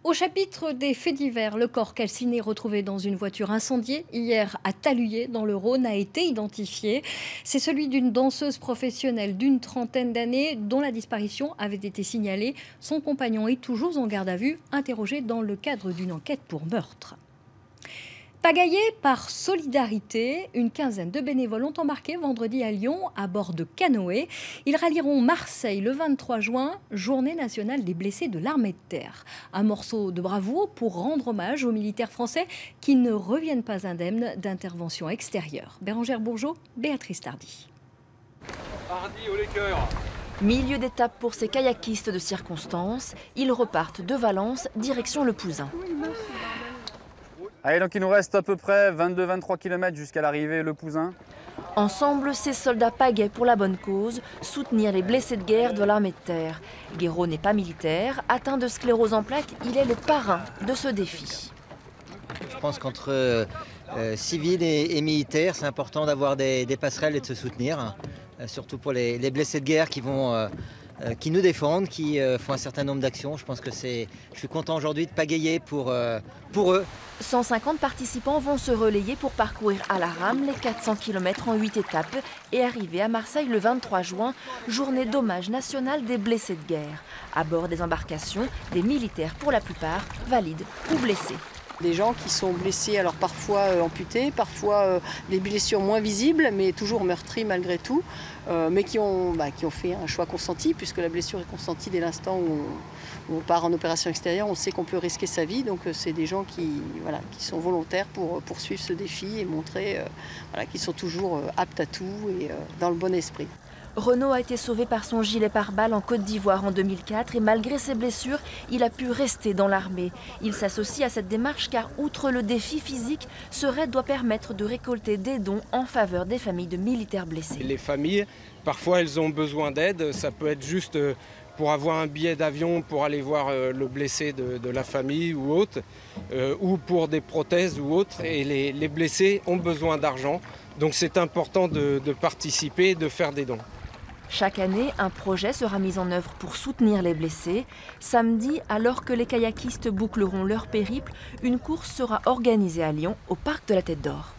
Au chapitre des faits divers, le corps calciné retrouvé dans une voiture incendiée hier à Taluyer dans le Rhône a été identifié. C'est celui d'une danseuse professionnelle d'une trentaine d'années dont la disparition avait été signalée. Son compagnon est toujours en garde à vue, interrogé dans le cadre d'une enquête pour meurtre. Pagaillés par solidarité, une quinzaine de bénévoles ont embarqué vendredi à Lyon à bord de canoës. Ils rallieront Marseille le 23 juin, journée nationale des blessés de l'armée de terre. Un morceau de bravoure pour rendre hommage aux militaires français qui ne reviennent pas indemnes d'interventions extérieures. Bérangère Bourgeot, Béatrice Tardy. Hardy au Léqueur. Milieu d'étape pour ces kayakistes de circonstance. Ils repartent de Valence, direction Le Pouzin. Allez, donc il nous reste à peu près 22-23 km jusqu'à l'arrivée Le Pouzin. Ensemble, ces soldats pagaient pour la bonne cause, soutenir les blessés de guerre de l'armée de terre. Guéraud n'est pas militaire, atteint de sclérose en plaques, il est le parrain de ce défi. Je pense qu'entre civils et militaires, c'est important d'avoir des passerelles et de se soutenir, surtout pour les blessés de guerre qui nous défendent, qui font un certain nombre d'actions. Je pense que je suis content aujourd'hui de pagayer pour eux. 150 participants vont se relayer pour parcourir à la rame les 400 km en 8 étapes et arriver à Marseille le 23 juin, journée d'hommage national des blessés de guerre. À bord des embarcations, des militaires pour la plupart, valides ou blessés. Des gens qui sont blessés, alors parfois amputés, parfois des blessures moins visibles, mais toujours meurtries malgré tout, mais qui ont fait un choix consenti, puisque la blessure est consentie dès l'instant où on part en opération extérieure, on sait qu'on peut risquer sa vie, donc c'est des gens qui sont volontaires pour poursuivre ce défi et montrer qu'ils sont toujours aptes à tout et dans le bon esprit. Renaud a été sauvé par son gilet pare-balles en Côte d'Ivoire en 2004 et malgré ses blessures, il a pu rester dans l'armée. Il s'associe à cette démarche car outre le défi physique, ce raid doit permettre de récolter des dons en faveur des familles de militaires blessés. Les familles, parfois elles ont besoin d'aide, ça peut être juste pour avoir un billet d'avion pour aller voir le blessé de la famille ou autre, ou pour des prothèses ou autre, et les blessés ont besoin d'argent, donc c'est important de participer et de faire des dons. Chaque année, un projet sera mis en œuvre pour soutenir les blessés. Samedi, alors que les kayakistes boucleront leur périple, une course sera organisée à Lyon, au parc de la Tête d'Or.